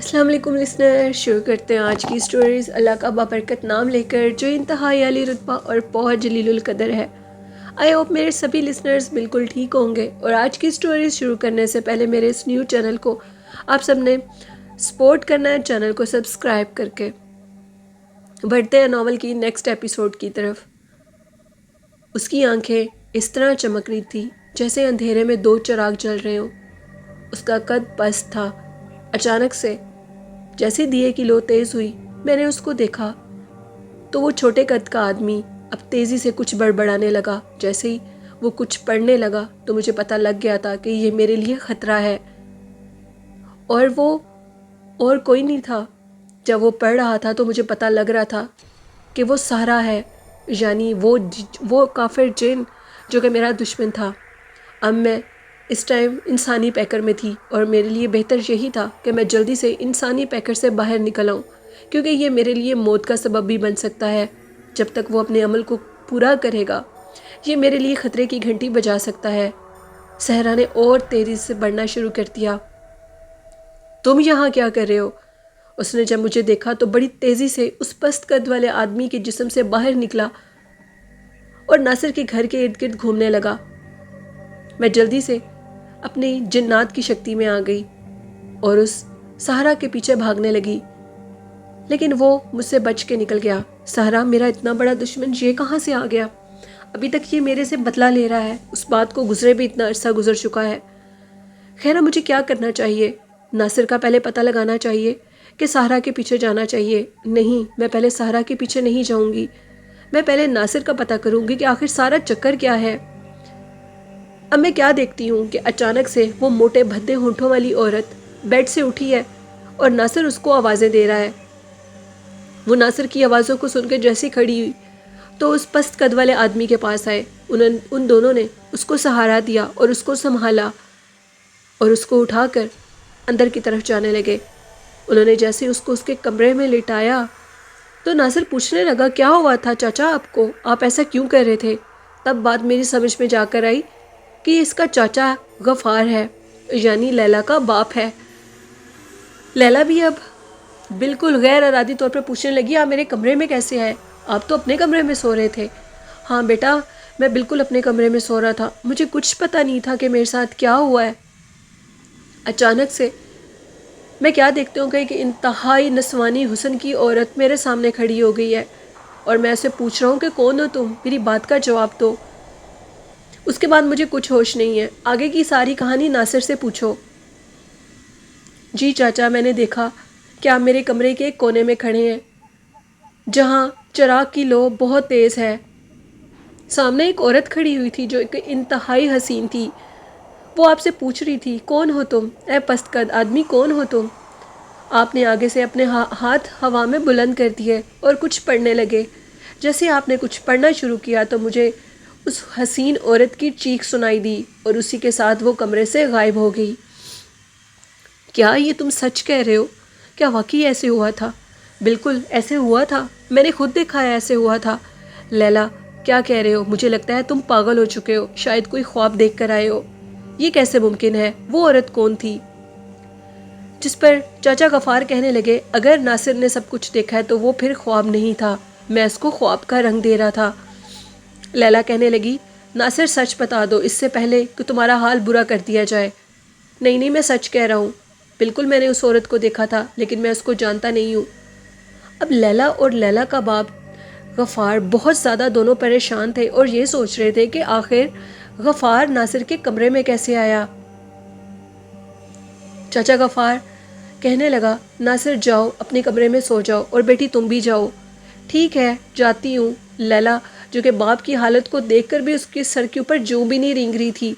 السلام علیکم لسنر، شروع کرتے ہیں آج کی سٹوریز اللہ کا بابرکت نام لے کر جو انتہائی عالی رتبہ اور بہت جلیل القدر ہے۔ آئی ہوپ میرے سبھی لسنرز بالکل ٹھیک ہوں گے، اور آج کی سٹوریز شروع کرنے سے پہلے میرے اس نیو چینل کو آپ سب نے سپورٹ کرنا ہے، چینل کو سبسکرائب کر کے۔ بڑھتے ہیں ناول کی نیکسٹ ایپیسوڈ کی طرف۔ اس کی آنکھیں اس طرح چمک رہی تھی جیسے اندھیرے میں دو چراغ جل رہے ہوں۔ اس کا قد پست تھا۔ اچانک سے جیسے دیے کی لو تیز ہوئی، میں نے اس کو دیکھا تو وہ چھوٹے قد کا آدمی اب تیزی سے کچھ بڑبڑانے لگا۔ جیسے ہی وہ کچھ پڑھنے لگا تو مجھے پتہ لگ گیا تھا کہ یہ میرے لیے خطرہ ہے، اور وہ اور کوئی نہیں تھا۔ جب وہ پڑھ رہا تھا تو مجھے پتہ لگ رہا تھا کہ وہ سارا ہے، یعنی وہ کافر جن جو کہ میرا دشمن تھا۔ اب میں اس ٹائم انسانی پیکر میں تھی، اور میرے لیے بہتر یہی تھا کہ میں جلدی سے انسانی پیکر سے باہر نکل آؤں، کیونکہ یہ میرے لیے موت کا سبب بھی بن سکتا ہے۔ جب تک وہ اپنے عمل کو پورا کرے گا، یہ میرے لیے خطرے کی گھنٹی بجا سکتا ہے۔ صحرا نے اور تیزی سے بڑھنا شروع کر دیا۔ تم یہاں کیا کر رہے ہو؟ اس نے جب مجھے دیکھا تو بڑی تیزی سے اس پست قد والے آدمی کے جسم سے باہر نکلا اور ناصر کے گھر کے ارد گرد گھومنے لگا۔ میں جلدی سے اپنی جنات کی شکتی میں آ گئی اور اس سہرا کے پیچھے بھاگنے لگی، لیکن وہ مجھ سے بچ کے نکل گیا۔ سہرا، میرا اتنا بڑا دشمن، یہ کہاں سے آ گیا؟ ابھی تک یہ میرے سے بدلہ لے رہا ہے، اس بات کو گزرے بھی اتنا عرصہ گزر چکا ہے۔ خیر، مجھے کیا کرنا چاہیے؟ ناصر کا پہلے پتہ لگانا چاہیے کہ سہرا کے پیچھے جانا چاہیے؟ نہیں، میں پہلے سہرا کے پیچھے نہیں جاؤں گی، میں پہلے ناصر کا پتہ کروں گی کہ آخر سارا چکر کیا ہے۔ اب میں کیا دیکھتی ہوں کہ اچانک سے وہ موٹے بھدے ہونٹوں والی عورت بیڈ سے اٹھی ہے اور ناصر اس کو آوازیں دے رہا ہے۔ وہ ناصر کی آوازوں کو سن کے جیسی کھڑی ہوئی تو اس پست قد والے آدمی کے پاس آئے۔ ان دونوں نے اس کو سہارا دیا اور اس کو سنبھالا اور اس کو اٹھا کر اندر کی طرف جانے لگے۔ انہوں نے جیسے اس کو اس کے کمرے میں لٹایا تو ناصر پوچھنے لگا، کیا ہوا تھا چاچا آپ کو؟ آپ ایسا کیوں کر رہے تھے؟ تب بات میری سمجھ میں جا کر آئی کہ اس کا چاچا غفار ہے، یعنی لیلا کا باپ ہے۔ لیلا بھی اب بالکل غیر ارادی طور پر پوچھنے لگی، آپ میرے کمرے میں کیسے آئے؟ آپ تو اپنے کمرے میں سو رہے تھے۔ ہاں بیٹا، میں بالکل اپنے کمرے میں سو رہا تھا، مجھے کچھ پتہ نہیں تھا کہ میرے ساتھ کیا ہوا ہے۔ اچانک سے میں کیا دیکھتی ہوں کہ ایک انتہائی نسوانی حسن کی عورت میرے سامنے کھڑی ہو گئی ہے، اور میں اسے پوچھ رہا ہوں کہ کون ہو تم؟ میری بات کا جواب دو۔ اس کے بعد مجھے کچھ ہوش نہیں ہے۔ آگے کی ساری کہانی ناصر سے پوچھو۔ جی چاچا، میں نے دیکھا کہ آپ میرے کمرے کے ایک کونے میں کھڑے ہیں جہاں چراغ کی لو بہت تیز ہے۔ سامنے ایک عورت کھڑی ہوئی تھی جو ایک انتہائی حسین تھی۔ وہ آپ سے پوچھ رہی تھی، کون ہو تم؟ اے پست قد آدمی، کون ہو تم؟ آپ نے آگے سے اپنے ہاتھ ہوا میں بلند کر دیے اور کچھ پڑھنے لگے۔ جیسے آپ نے کچھ پڑھنا شروع کیا تو مجھے اس حسین عورت کی چیخ سنائی دی، اور اسی کے ساتھ وہ کمرے سے غائب ہو گئی۔ کیا یہ تم سچ کہہ رہے ہو؟ کیا واقعی ایسے ہوا تھا؟ بالکل ایسے ہوا تھا، میں نے خود دیکھا ہے، ایسے ہوا تھا۔ لیلا، کیا کہہ رہے ہو؟ مجھے لگتا ہے تم پاگل ہو چکے ہو، شاید کوئی خواب دیکھ کر آئے ہو۔ یہ کیسے ممکن ہے؟ وہ عورت کون تھی؟ جس پر چاچا غفار کہنے لگے، اگر ناصر نے سب کچھ دیکھا ہے تو وہ پھر خواب نہیں تھا، میں اس کو خواب کا رنگ دے رہا تھا۔ لیلا کہنے لگی، ناصر سچ بتا دو اس سے پہلے کہ تمہارا حال برا کر دیا جائے۔ نہیں، میں سچ کہہ رہا ہوں، بالکل میں نے اس عورت کو دیکھا تھا، لیکن میں اس کو جانتا نہیں ہوں۔ اب لیلا اور لیلا کا باپ غفار بہت زیادہ دونوں پریشان تھے اور یہ سوچ رہے تھے کہ آخر غفار ناصر کے کمرے میں کیسے آیا۔ چاچا غفار کہنے لگا، ناصر جاؤ اپنے کمرے میں سو جاؤ، اور بیٹی تم بھی جاؤ۔ ٹھیک ہے، جاتی ہوں۔ لیلا، جو کہ باپ کی حالت کو دیکھ کر بھی اس کے سر کے اوپر جوں بھی نہیں رینگ رہی تھی،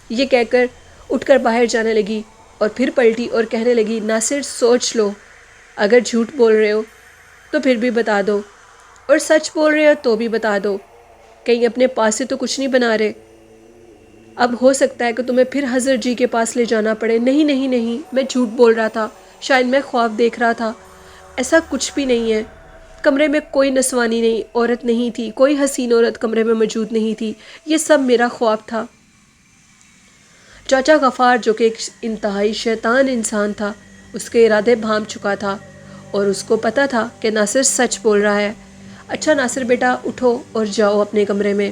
یہ کہہ کر اٹھ کر باہر جانے لگی، اور پھر پلٹی اور کہنے لگی، ناصر سوچ لو، اگر جھوٹ بول رہے ہو تو پھر بھی بتا دو، اور سچ بول رہے ہو تو بھی بتا دو، کہیں اپنے پاس سے تو کچھ نہیں بنا رہے۔ اب ہو سکتا ہے کہ تمہیں پھر حضرت جی کے پاس لے جانا پڑے۔ نہیں، میں جھوٹ بول رہا تھا، شاید میں خواب دیکھ رہا تھا، ایسا کچھ بھی نہیں ہے۔ کمرے میں کوئی نسوانی نہیں عورت نہیں تھی، کوئی حسین عورت کمرے میں موجود نہیں تھی، یہ سب میرا خواب تھا۔ چاچا غفار جو کہ ایک انتہائی شیطان انسان تھا، اس کے ارادے بھانپ چکا تھا اور اس کو پتا تھا کہ ناصر سچ بول رہا ہے۔ اچھا ناصر بیٹا اٹھو اور جاؤ اپنے کمرے میں۔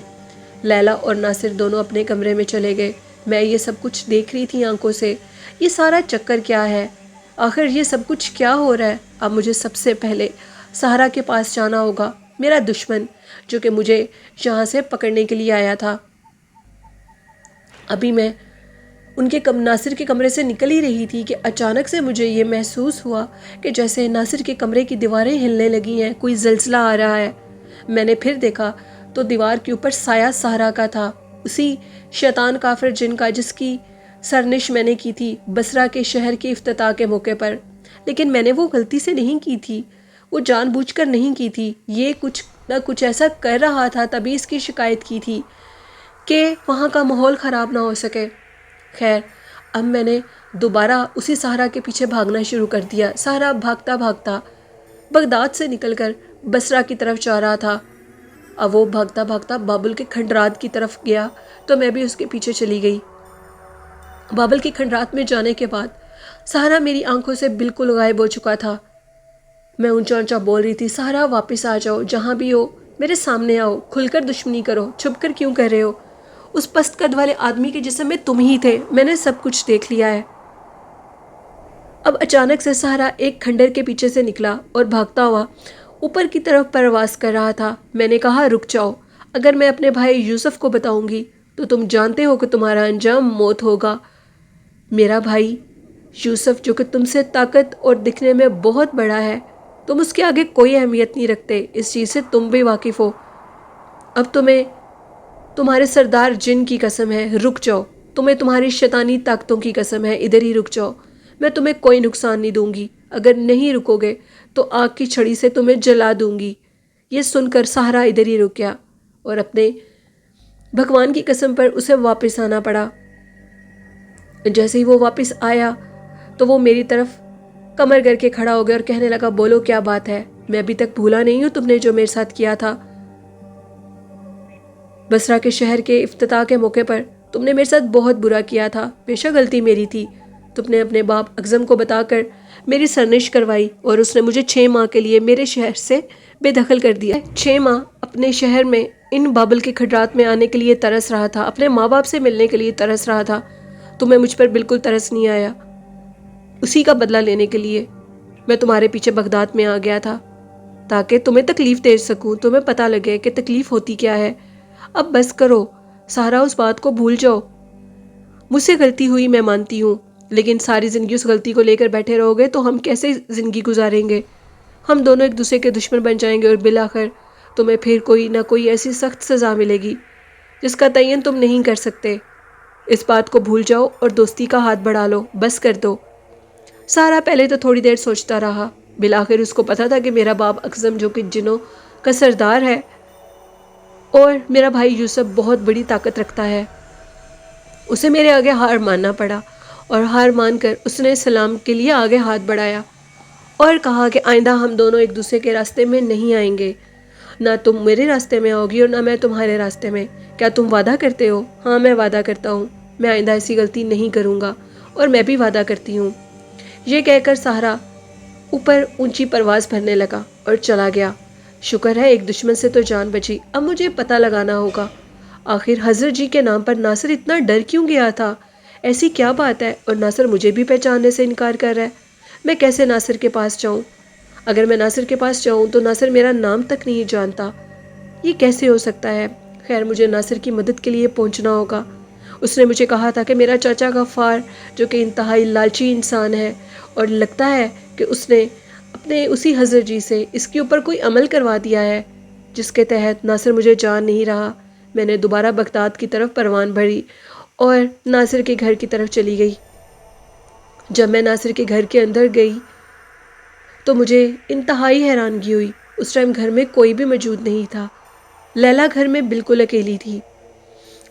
لیلا اور ناصر دونوں اپنے کمرے میں چلے گئے۔ میں یہ سب کچھ دیکھ رہی تھی آنکھوں سے۔ یہ سارا چکر کیا ہے؟ آخر یہ سب کچھ کیا ہو رہا ہے؟ اب مجھے سب سے پہلے سہرا کے پاس جانا ہوگا، میرا دشمن جو کہ مجھے یہاں سے پکڑنے کے لیے آیا تھا۔ ابھی میں ناصر کے کمرے سے نکل ہی رہی تھی کہ اچانک سے مجھے یہ محسوس ہوا کہ جیسے ناصر کے کمرے کی دیواریں ہلنے لگی ہیں، کوئی زلزلہ آ رہا ہے۔ میں نے پھر دیکھا تو دیوار کے اوپر سایہ سہرا کا تھا، اسی شیطان کافر جن کا جس کی سرنش میں نے کی تھی بصرہ کے شہر کے افتتاح کے موقع پر۔ لیکن میں نے وہ غلطی سے نہیں کی تھی، وہ جان بوجھ کر نہیں کی تھی۔ یہ کچھ نہ کچھ ایسا کر رہا تھا، تبھی اس کی شکایت کی تھی کہ وہاں کا ماحول خراب نہ ہو سکے۔ خیر اب میں نے دوبارہ اسی سہرا کے پیچھے بھاگنا شروع کر دیا۔ سہرا بھاگتا بھاگتا بغداد سے نکل کر بصرہ کی طرف جا رہا تھا۔ اب وہ بھاگتا بھاگتا بابل کے کھنڈرات کی طرف گیا تو میں بھی اس کے پیچھے چلی گئی۔ بابل کے کھنڈرات میں جانے کے بعد سہرا میری آنکھوں سے بالکل غائب ہو چکا تھا۔ میں اونچا اونچا بول رہی تھی، سہرا واپس آ جاؤ، جہاں بھی ہو میرے سامنے آؤ، کھل کر دشمنی کرو، چھپ کر کیوں کر رہے ہو؟ اس پست قد والے آدمی کے جسم میں تم ہی تھے، میں نے سب کچھ دیکھ لیا ہے۔ اب اچانک سے سہرا ایک کھنڈر کے پیچھے سے نکلا اور بھاگتا ہوا اوپر کی طرف پرواز کر رہا تھا۔ میں نے کہا رک جاؤ، اگر میں اپنے بھائی یوسف کو بتاؤں گی تو تم جانتے ہو کہ تمہارا انجام موت ہوگا۔ میرا بھائی یوسف جو کہ تم سے طاقت اور دکھنے میں بہت بڑا ہے، تم اس کے آگے کوئی اہمیت نہیں رکھتے، اس چیز سے تم بھی واقف ہو۔ اب تمہیں تمہارے سردار جن کی قسم ہے، رک جاؤ، تمہیں تمہاری شیطانی طاقتوں کی قسم ہے، ادھر ہی رک جاؤ، میں تمہیں کوئی نقصان نہیں دوں گی، اگر نہیں رکو گے تو آگ کی چھڑی سے تمہیں جلا دوں گی۔ یہ سن کر سہرا ادھر ہی رک گیا اور اپنے بھگوان کی قسم پر اسے واپس آنا پڑا۔ جیسے ہی وہ واپس آیا تو وہ میری طرف کمر کر کے کھڑا ہو گیا اور کہنے لگا بولو کیا بات ہے؟ میں ابھی تک بھولا نہیں ہوں تم نے جو میرے ساتھ کیا تھا۔ بصرہ کے شہر کے افتتاح کے موقع پر تم نے میرے ساتھ بہت برا کیا تھا، بے شک غلطی میری تھی۔ تم نے اپنے باپ اکزم کو بتا کر میری سرنش کروائی اور اس نے مجھے 6 ماہ کے لیے میرے شہر سے بے دخل کر دیا۔ 6 ماہ اپنے شہر میں ان بابل کے کھنڈرات میں آنے کے لیے ترس رہا تھا، اپنے ماں باپ سے ملنے کے لیے ترس رہا تھا۔ تمہیں مجھ پر بالکل ترس نہیں آیا۔ اسی کا بدلہ لینے کے لیے میں تمہارے پیچھے بغداد میں آ گیا تھا تاکہ تمہیں تکلیف دے سکوں، تمہیں پتہ لگے کہ تکلیف ہوتی کیا ہے۔ اب بس کرو سہرا، اس بات کو بھول جاؤ۔ مجھ سے غلطی ہوئی میں مانتی ہوں، لیکن ساری زندگی اس غلطی کو لے کر بیٹھے رہو گے تو ہم کیسے زندگی گزاریں گے؟ ہم دونوں ایک دوسرے کے دشمن بن جائیں گے اور بالآخر تمہیں پھر کوئی نہ کوئی ایسی سخت سزا ملے گی جس کا تعین تم نہیں کر سکتے۔ اس بات کو بھول جاؤ اور دوستی کا ہاتھ بڑھا لو، بس کر دو۔ سہرا پہلے تو تھوڑی دیر سوچتا رہا، بالآخر اس کو پتا تھا کہ میرا باپ اکزم جو کہ جنوں کا سردار ہے اور میرا بھائی یوسف بہت بڑی طاقت رکھتا ہے، اسے میرے آگے ہار ماننا پڑا، اور ہار مان کر اس نے سلام کے لیے آگے ہاتھ بڑھایا اور کہا کہ آئندہ ہم دونوں ایک دوسرے کے راستے میں نہیں آئیں گے، نہ تم میرے راستے میں آؤ گی اور نہ میں تمہارے راستے میں۔ کیا تم وعدہ کرتے ہو؟ ہاں میں وعدہ کرتا ہوں، میں آئندہ ایسی غلطی نہیں کروں گا، اور میں بھی وعدہ کرتی ہوں۔ یہ کہہ کر سہرا اوپر اونچی پرواز بھرنے لگا اور چلا گیا۔ شکر ہے ایک دشمن سے تو جان بچی۔ اب مجھے پتہ لگانا ہوگا آخر حضرت جی کے نام پر ناصر اتنا ڈر کیوں گیا تھا؟ ایسی کیا بات ہے؟ اور ناصر مجھے بھی پہچاننے سے انکار کر رہا ہے۔ میں کیسے ناصر کے پاس جاؤں؟ اگر میں ناصر کے پاس جاؤں تو ناصر میرا نام تک نہیں جانتا، یہ کیسے ہو سکتا ہے؟ خیر مجھے ناصر کی مدد کے لیے پہنچنا ہوگا۔ اس نے مجھے کہا تھا کہ میرا چاچا غفار جو کہ انتہائی لالچی انسان ہے، اور لگتا ہے کہ اس نے اپنے اسی حضرت جی سے اس کے اوپر کوئی عمل کروا دیا ہے جس کے تحت ناصر مجھے جان نہیں رہا۔ میں نے دوبارہ بغداد کی طرف پروان بھری اور ناصر کے گھر کی طرف چلی گئی۔ جب میں ناصر کے گھر کے اندر گئی تو مجھے انتہائی حیرانگی ہوئی۔ اس ٹائم گھر میں کوئی بھی موجود نہیں تھا، لیلا گھر میں بالکل اکیلی تھی۔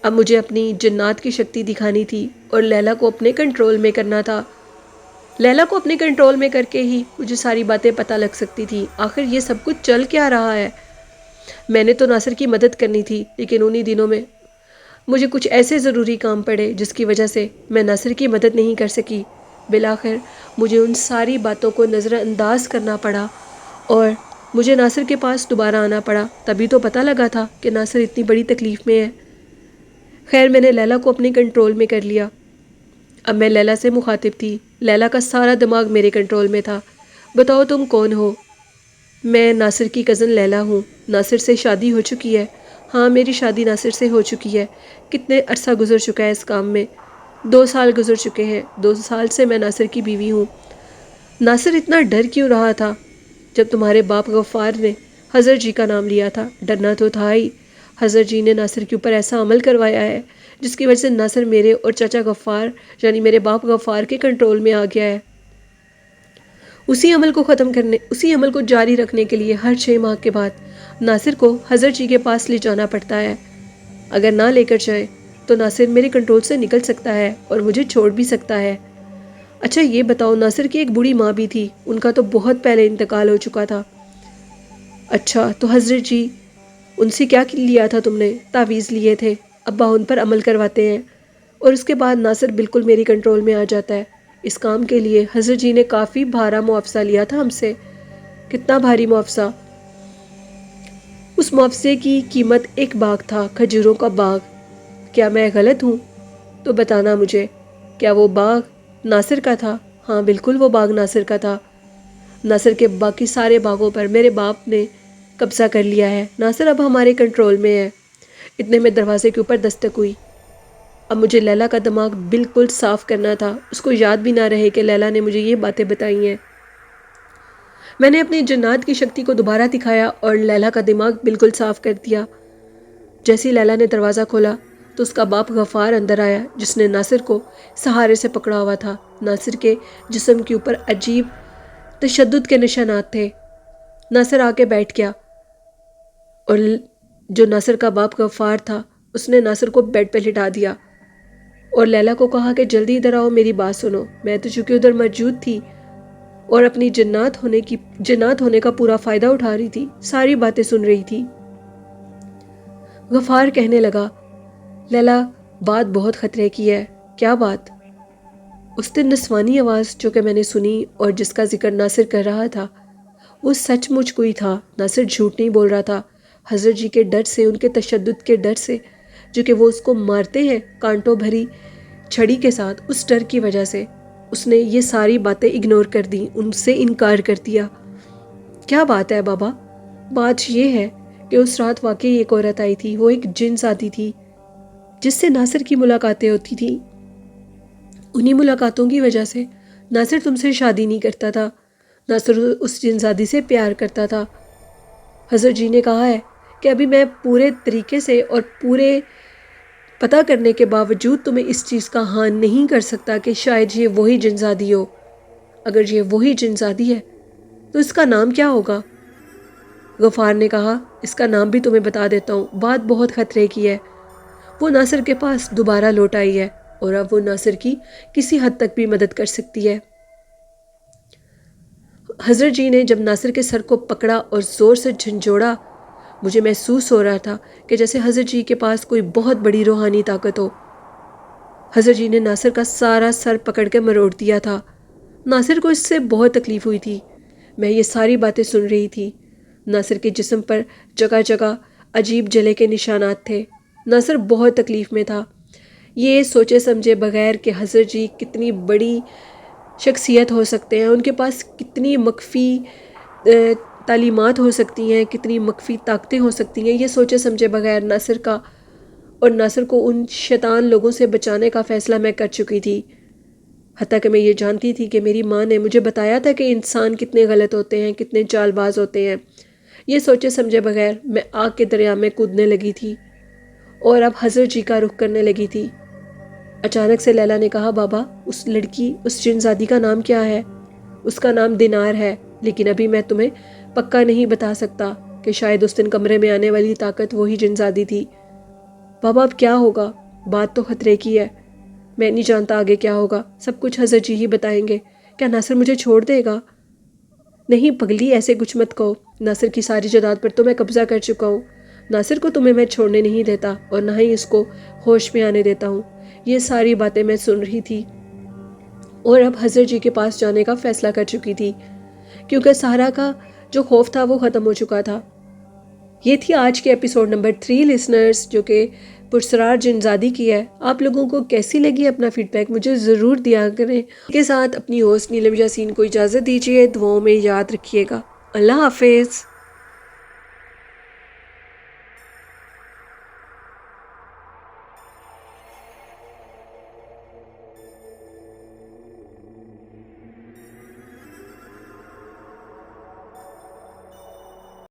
اب مجھے اپنی جنات کی شکتی دکھانی تھی اور لیلا کو اپنے کنٹرول میں کرنا تھا۔ لیلا کو اپنے کنٹرول میں کر کے ہی مجھے ساری باتیں پتہ لگ سکتی تھی، آخر یہ سب کچھ چل کیا رہا ہے۔ میں نے تو ناصر کی مدد کرنی تھی، لیکن انہی دنوں میں مجھے کچھ ایسے ضروری کام پڑے جس کی وجہ سے میں ناصر کی مدد نہیں کر سکی۔ بالآخر مجھے ان ساری باتوں کو نظر انداز کرنا پڑا اور مجھے ناصر کے پاس دوبارہ آنا پڑا. تبھی تو پتہ لگا تھا کہ ناصر اتنی بڑی تکلیف میں ہے. خیر میں نے لیلا کو اپنے کنٹرول میں کر لیا. اب میں لیلا سے مخاطب تھی. لیلا کا سارا دماغ میرے کنٹرول میں تھا. بتاؤ تم کون ہو؟ میں ناصر کی کزن لیلا ہوں. ناصر سے شادی ہو چکی ہے؟ ہاں میری شادی ناصر سے ہو چکی ہے. کتنے عرصہ گزر چکا ہے اس کام میں؟ 2 سال گزر چکے ہیں. 2 سال سے میں ناصر کی بیوی ہوں. ناصر اتنا ڈر کیوں رہا تھا جب تمہارے باپ غفار نے حضرت جی کا نام لیا تھا؟ ڈرنا تو تھا ہی. حضرت جی نے ناصر کے اوپر ایسا عمل کروایا ہے جس کی وجہ سے ناصر میرے اور چچا غفار یعنی میرے باپ غفار کے کنٹرول میں آ گیا ہے. اسی عمل کو جاری رکھنے کے لیے ہر 6 ماہ کے بعد ناصر کو حضرت جی کے پاس لے جانا پڑتا ہے. اگر نہ لے کر جائے تو ناصر میرے کنٹرول سے نکل سکتا ہے اور مجھے چھوڑ بھی سکتا ہے. اچھا یہ بتاؤ، ناصر کی ایک بوڑھی ماں بھی تھی، ان کا تو بہت پہلے انتقال ہو چکا تھا. اچھا تو حضرت جی، ان سے کیا لیا تھا تم نے؟ تعویذ لیے تھے. ابا ان پر عمل کرواتے ہیں اور اس کے بعد ناصر بالکل میری کنٹرول میں آ جاتا ہے. اس کام کے لیے حضرت جی نے کافی بھارا معاوضہ لیا تھا ہم سے. کتنا بھاری معاوضہ؟ اس معاوضے کی قیمت ایک باغ تھا، کھجوروں کا باغ. کیا میں غلط ہوں؟ تو بتانا مجھے، کیا وہ باغ ناصر کا تھا؟ ہاں بالکل وہ باغ ناصر کا تھا. ناصر کے باقی سارے باغوں پر میرے باپ نے قبضہ کر لیا ہے. ناصر اب ہمارے کنٹرول میں ہے. اتنے میں دروازے کے اوپر دستک ہوئی. اب مجھے لیلا کا دماغ بالکل صاف کرنا تھا. اس کو یاد بھی نہ رہے کہ لیلا نے مجھے یہ باتیں بتائی ہیں. میں نے اپنی جنات کی شکتی کو دوبارہ دکھایا اور لیلا کا دماغ بالکل صاف کر دیا. جیسی لیلا نے دروازہ کھولا تو اس کا باپ غفار اندر آیا جس نے ناصر کو سہارے سے پکڑا ہوا تھا. ناصر کے جسم کے اوپر عجیب تشدد کے نشانات تھے. ناصر آ کے بیٹھ گیا اور جو ناصر کا باپ غفار تھا اس نے ناصر کو بیڈ پہ لٹا دیا اور لیلا کو کہا کہ جلدی ادھر آؤ، میری بات سنو. میں تو چونکہ ادھر موجود تھی اور اپنی جنات ہونے کا پورا فائدہ اٹھا رہی تھی، ساری باتیں سن رہی تھی. غفار کہنے لگا، لیلا بات بہت خطرے کی ہے. کیا بات؟ اس دن نسوانی آواز جو کہ میں نے سنی اور جس کا ذکر ناصر کر رہا تھا وہ سچ مچ کوئی تھا. ناصر جھوٹ نہیں بول رہا تھا. حضرت جی کے ڈر سے، ان کے تشدد کے ڈر سے، جو کہ وہ اس کو مارتے ہیں کانٹوں بھری چھڑی کے ساتھ، اس ڈر کی وجہ سے اس نے یہ ساری باتیں اگنور کر دیں، ان سے انکار کر دیا. کیا بات ہے بابا؟ بات یہ ہے کہ اس رات واقعی ایک عورت آئی تھی. وہ ایک جن ذاتی تھی جس سے ناصر کی ملاقاتیں ہوتی تھیں. انہی ملاقاتوں کی وجہ سے ناصر تم سے شادی نہیں کرتا تھا. ناصر اس جن زادی سے پیار کرتا تھا. حضرت جی نے کہا ہے کہ ابھی میں پورے طریقے سے اور پورے پتہ کرنے کے باوجود تمہیں اس چیز کا ہاں نہیں کر سکتا کہ شاید یہ وہی جن زادی ہو. اگر یہ وہی جن زادی ہے تو اس کا نام کیا ہوگا؟ غفار نے کہا، اس کا نام بھی تمہیں بتا دیتا ہوں. بات بہت خطرے کی ہے. وہ ناصر کے پاس دوبارہ لوٹ آئی ہے اور اب وہ ناصر کی کسی حد تک بھی مدد کر سکتی ہے. حضرت جی نے جب ناصر کے سر کو پکڑا اور زور سے جھنجھوڑا، مجھے محسوس ہو رہا تھا کہ جیسے حضرت جی کے پاس کوئی بہت بڑی روحانی طاقت ہو. حضرت جی نے ناصر کا سارا سر پکڑ کے مروڑ دیا تھا. ناصر کو اس سے بہت تکلیف ہوئی تھی. میں یہ ساری باتیں سن رہی تھی. ناصر کے جسم پر جگہ جگہ عجیب جلے کے نشانات تھے. ناصر بہت تکلیف میں تھا. یہ سوچے سمجھے بغیر کہ حضرت جی کتنی بڑی شخصیت ہو سکتے ہیں، ان کے پاس کتنی مخفی تعلیمات ہو سکتی ہیں، کتنی مخفی طاقتیں ہو سکتی ہیں، یہ سوچے سمجھے بغیر ناصر کو ان شیطان لوگوں سے بچانے کا فیصلہ میں کر چکی تھی. حتیٰ کہ میں یہ جانتی تھی کہ میری ماں نے مجھے بتایا تھا کہ انسان کتنے غلط ہوتے ہیں، کتنے چال باز ہوتے ہیں. یہ سوچے سمجھے بغیر میں آگ کے دریا میں کودنے لگی تھی اور اب حضرت جی کا رخ کرنے لگی تھی. اچانک سے لیلا نے کہا، بابا اس لڑکی، اس جن زادی کا نام کیا ہے؟ اس کا نام دینار ہے، لیکن ابھی میں تمہیں پکا نہیں بتا سکتا کہ شاید اس دن کمرے میں آنے والی طاقت وہی جن زادی تھی. بابا اب کیا ہوگا؟ بات تو خطرے کی ہے. میں نہیں جانتا آگے کیا ہوگا. سب کچھ حضرت جی ہی بتائیں گے. کیا ناصر مجھے چھوڑ دے گا؟ نہیں پگلی، ایسے کچھ مت کہو. ناصر کی ساری جائیداد پر تو میں قبضہ کر چکا ہوں. ناصر کو تمہیں میں چھوڑنے نہیں دیتا اور نہ ہی اس کو ہوش میں آنے دیتا ہوں. یہ ساری باتیں میں سن رہی تھی اور اب حضرت جی کے پاس جانے کا فیصلہ کر چکی تھی، کیونکہ سارا کا جو خوف تھا وہ ختم ہو چکا تھا۔ یہ تھی آج کے ایپیسوڈ نمبر 3 لسنرز، جو کہ پرسرار جنزادی کی ہے۔ آپ لوگوں کو کیسی لگی اپنا فیڈ بیک مجھے ضرور دیا کریں۔ کے ساتھ اپنی ہوسٹ نیلم یاسین کو اجازت دیجیے، دعاؤں میں یاد رکھیے گا۔ اللہ حافظ۔